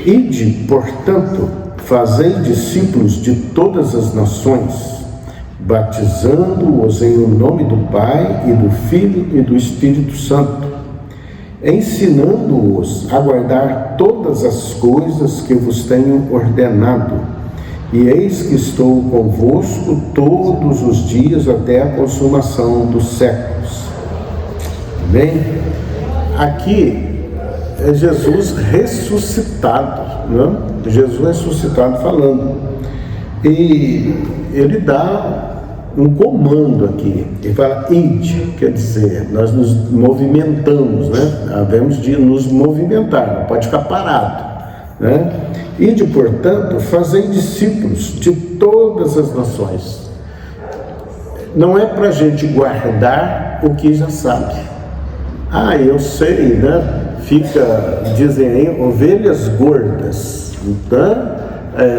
Ide, portanto, fazei discípulos de todas as nações, batizando-os em o nome do Pai e do Filho e do Espírito Santo, ensinando-os a guardar todas as coisas que vos tenho ordenado. E eis que estou convosco todos os dias até a consumação dos séculos. Amém? Aqui é Jesus ressuscitado, né? Jesus ressuscitado falando. E ele dá um comando aqui. Ele fala, ide, quer dizer, nós nos movimentamos, né? Havemos de nos movimentar, não pode ficar parado, né? Ide, portanto, fazei discípulos de todas as nações. Não é para a gente guardar o que já sabe. Ah, eu sei, né? Dizem aí, ovelhas gordas, então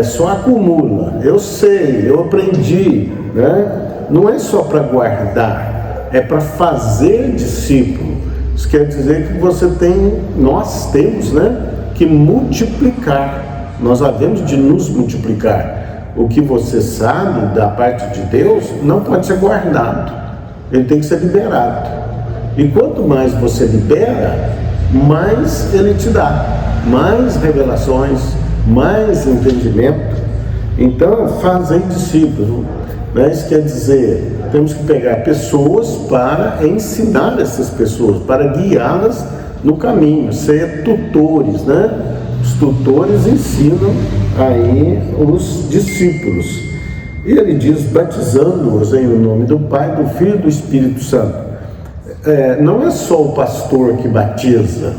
só acumula. Eu sei, eu aprendi, né? Não é só para guardar, é para fazer discípulo. Isso quer dizer que nós temos, né, que multiplicar. Nós havemos de nos multiplicar. O que você sabe da parte de Deus não pode ser guardado, ele tem que ser liberado. E quanto mais você libera, mais ele te dá, mais revelações, mais entendimento. Então, fazem discípulos, né? Isso quer dizer, temos que pegar pessoas para ensinar essas pessoas, para guiá-las no caminho, ser tutores, né? Os tutores ensinam aí os discípulos. E ele diz, batizando-os em o nome do Pai, do Filho e do Espírito Santo. Não é só o pastor que batiza,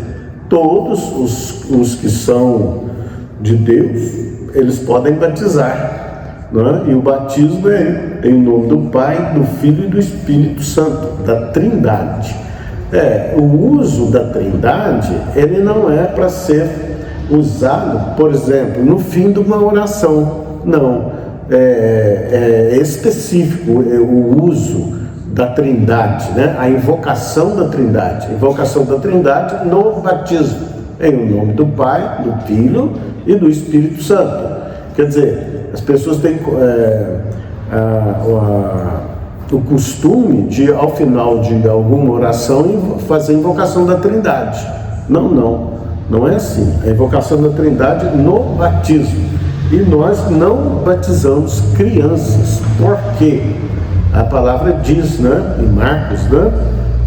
todos os que são de Deus, eles podem batizar, né? E o batismo é em nome do Pai, do Filho e do Espírito Santo, da Trindade. O uso da Trindade, ele não é para ser usado, por exemplo, no fim de uma oração, não, é específico o uso da Trindade, né? A invocação da Trindade, no batismo, em nome do Pai, do Filho e do Espírito Santo. Quer dizer, as pessoas têm o costume de, ao final de alguma oração, fazer a invocação da Trindade. Não é assim. A invocação da Trindade no batismo. E nós não batizamos crianças. Por quê? A palavra diz, né, em Marcos, né,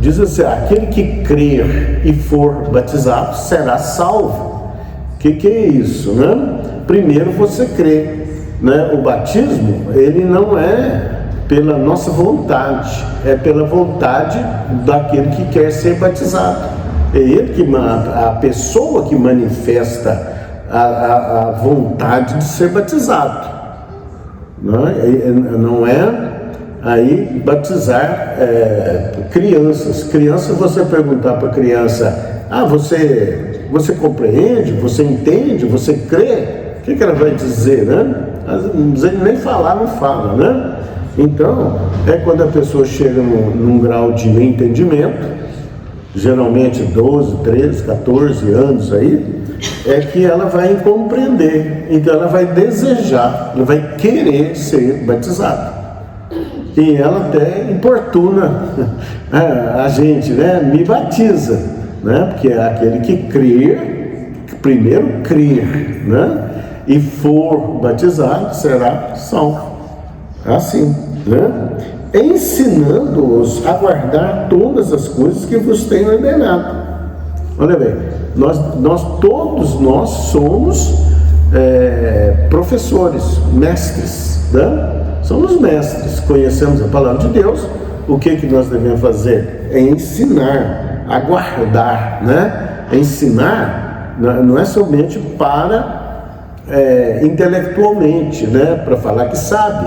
diz assim, aquele que crer e for batizado será salvo. O que é isso, né? Primeiro você crê, né? O batismo, ele não é pela nossa vontade, é pela vontade daquele que quer ser batizado. É ele que, a pessoa que manifesta a vontade de ser batizado, não é aí batizar crianças. Criança, você perguntar para a criança, você compreende, você entende, você crê? O que ela vai dizer, né? Nem falar, não fala, né? Então, quando a pessoa chega num grau de entendimento, geralmente 12, 13, 14 anos aí, que ela vai compreender, então ela vai desejar, ela vai querer ser batizada. E ela até importuna a gente, né? Me batiza, né? Porque é aquele que crer, primeiro crer, né? E for batizado, será salvo. Assim, né? Ensinando-os a guardar todas as coisas que vos tenho ordenado. Olha bem, todos nós somos professores, mestres, né? Somos mestres, conhecemos a palavra de Deus. O que nós devemos fazer? É ensinar, a guardar, né? Ensinar não é somente para intelectualmente, né? Para falar que sabe,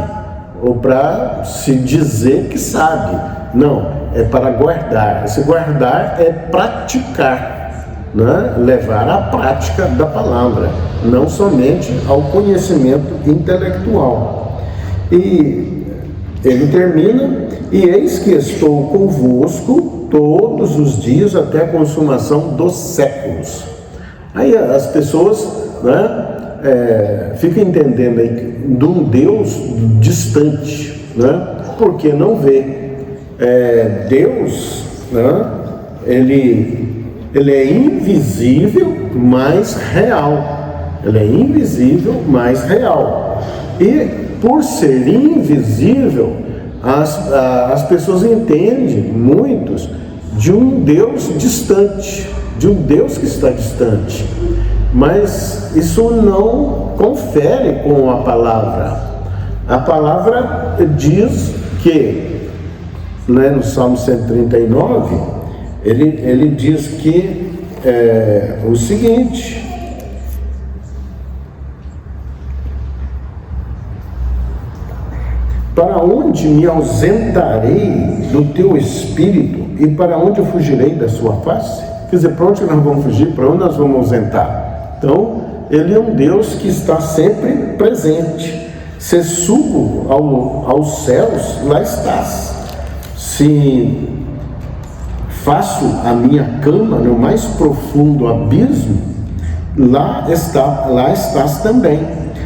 ou para se dizer que sabe. Não, é para guardar. Esse guardar é praticar, né? Levar à prática da palavra, não somente ao conhecimento intelectual. E ele termina, e eis que estou convosco todos os dias até a consumação dos séculos. Aí as pessoas né, fica entendendo aí de um Deus distante, né, porque não vê. Deus, né, ele é invisível, mas real. Ele é invisível, mas real. E por ser invisível, as pessoas entendem, muitos, de um Deus distante, de um Deus que está distante. Mas isso não confere com a palavra. A palavra diz que, né, no Salmo 139, ele diz que o seguinte: para onde me ausentarei do teu espírito e para onde eu fugirei da sua face? Quer dizer, para onde nós vamos fugir? Para onde nós vamos ausentar? Então, ele é um Deus que está sempre presente. Se subo aos céus, lá estás. Se faço a minha cama no mais profundo abismo, lá estás também.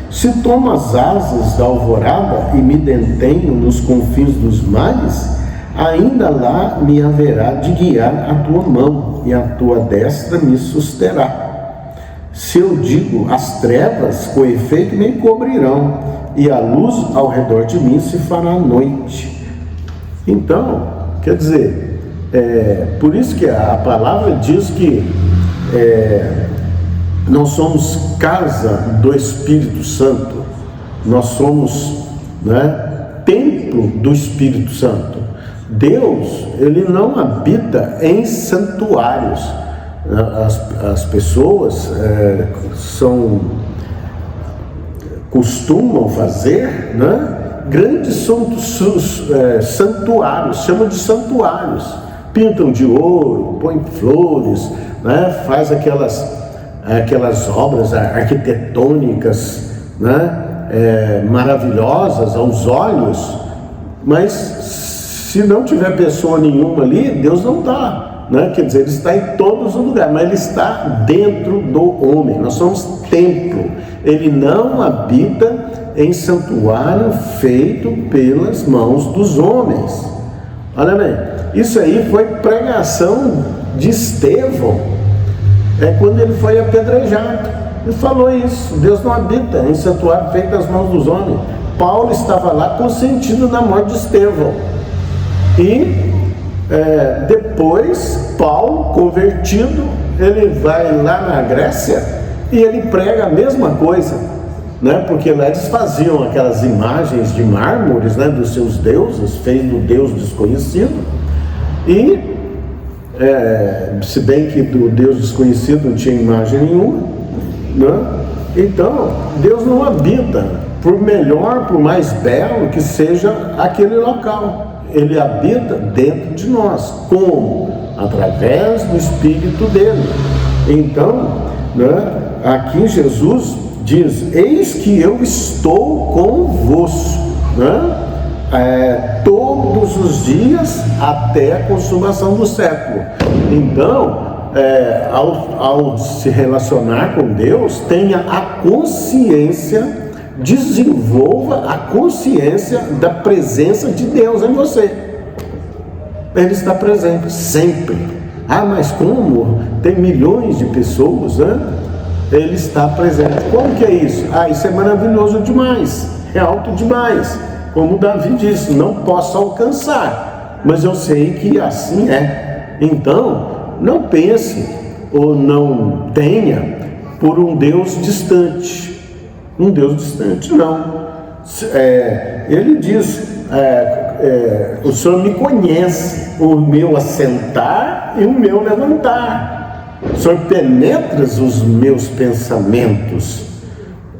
Se tomo as asas da alvorada e me detenho nos confins dos mares, ainda lá me haverá de guiar a tua mão, e a tua destra me susterá. Se eu digo, as trevas, com efeito, me cobrirão, e a luz ao redor de mim se fará noite. Então, quer dizer, por isso que a palavra diz que nós somos casa do Espírito Santo, nós somos, né, templo do Espírito Santo. Deus, ele não habita em santuários. As pessoas costumam fazer, né, grandes santuários, chamam de santuários, pintam de ouro, põem flores, né, faz aquelas obras arquitetônicas, né, maravilhosas aos olhos, mas se não tiver pessoa nenhuma ali, Deus não está, né? Quer dizer, ele está em todos os lugares, mas ele está dentro do homem. Nós somos templo. Ele não habita em santuário feito pelas mãos dos homens. Olha bem, isso aí foi pregação de Estevão, quando ele foi apedrejado. Ele falou isso: Deus não habita em santuário feito pelas mãos dos homens. Paulo estava lá consentindo na morte de Estevão. E depois, Paulo, convertido, ele vai lá na Grécia e ele prega a mesma coisa, né? Porque lá eles faziam aquelas imagens de mármores, né, dos seus deuses, feitos do Deus desconhecido. E, se bem que do Deus desconhecido não tinha imagem nenhuma, né? Então, Deus não habita, por melhor, por mais belo que seja aquele local. Ele habita dentro de nós. Como? Através do Espírito dele. Então, né, aqui Jesus diz: eis que eu estou convosco, né, todos os dias até a consumação do século. Então, ao se relacionar com Deus, tenha a consciência, desenvolva a consciência da presença de Deus em você. Ele está presente sempre. Mas como? Tem milhões de pessoas, né? Ele está presente. Como que é isso? Isso é maravilhoso demais, é alto demais. Como Davi disse: não posso alcançar, mas eu sei que assim é. Então, não pense ou não tenha por um Deus distante. Um Deus distante, não. Ele diz: o Senhor me conhece, o meu assentar e o meu levantar. O Senhor penetra os meus pensamentos.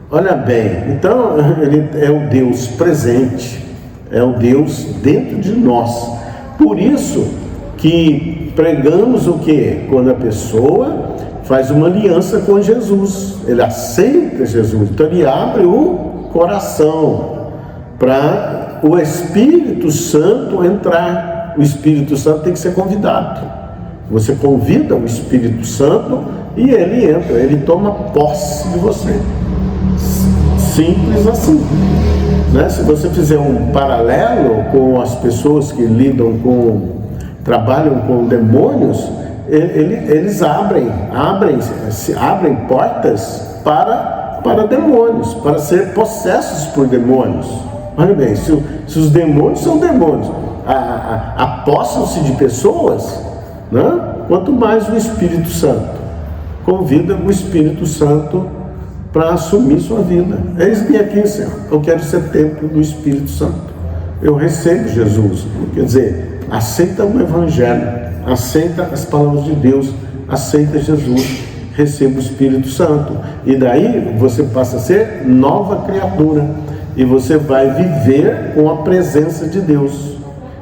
Olha bem, então ele é o Deus presente, é o Deus dentro de nós. Por isso que pregamos o quê? Quando a pessoa faz uma aliança com Jesus, ele aceita Jesus, então ele abre o coração para o Espírito Santo entrar. O Espírito Santo tem que ser convidado. Você convida o Espírito Santo e ele entra, ele toma posse de você. Simples assim, né? Se você fizer um paralelo com as pessoas que trabalham com demônios, eles abrem portas para demônios, para ser possessos por demônios. Olha bem, se os demônios são demônios, apossam-se de pessoas, né? Quanto mais o Espírito Santo. Convida o Espírito Santo para assumir sua vida. Eis-me aqui, Senhor, eu quero ser templo do Espírito Santo. Eu recebo Jesus, quer dizer, aceita o Evangelho, aceita as palavras de Deus, aceita Jesus, receba o Espírito Santo, e daí você passa a ser nova criatura, e você vai viver com a presença de Deus.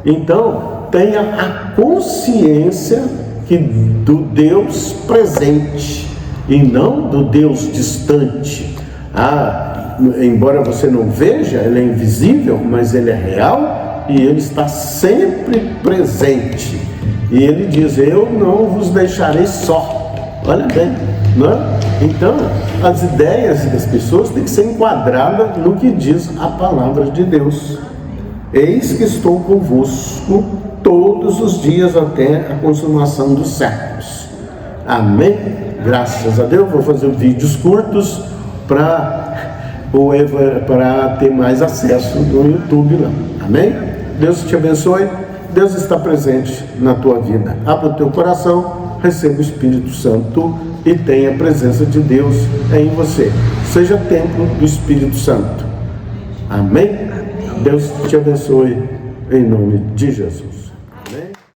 Então, tenha a consciência do Deus presente, e não do Deus distante. Embora você não veja, ele é invisível, mas ele é real, e ele está sempre presente. E ele diz: eu não vos deixarei só. Olha bem, não é? Então, as ideias das pessoas têm que ser enquadradas no que diz a palavra de Deus. Eis que estou convosco todos os dias até a consumação dos séculos. Amém? Graças a Deus. Vou fazer vídeos curtos para ter mais acesso no YouTube lá. Amém? Deus te abençoe. Deus está presente na tua vida. Abra o teu coração, receba o Espírito Santo e tenha a presença de Deus em você. Seja templo do Espírito Santo. Amém? Deus te abençoe em nome de Jesus.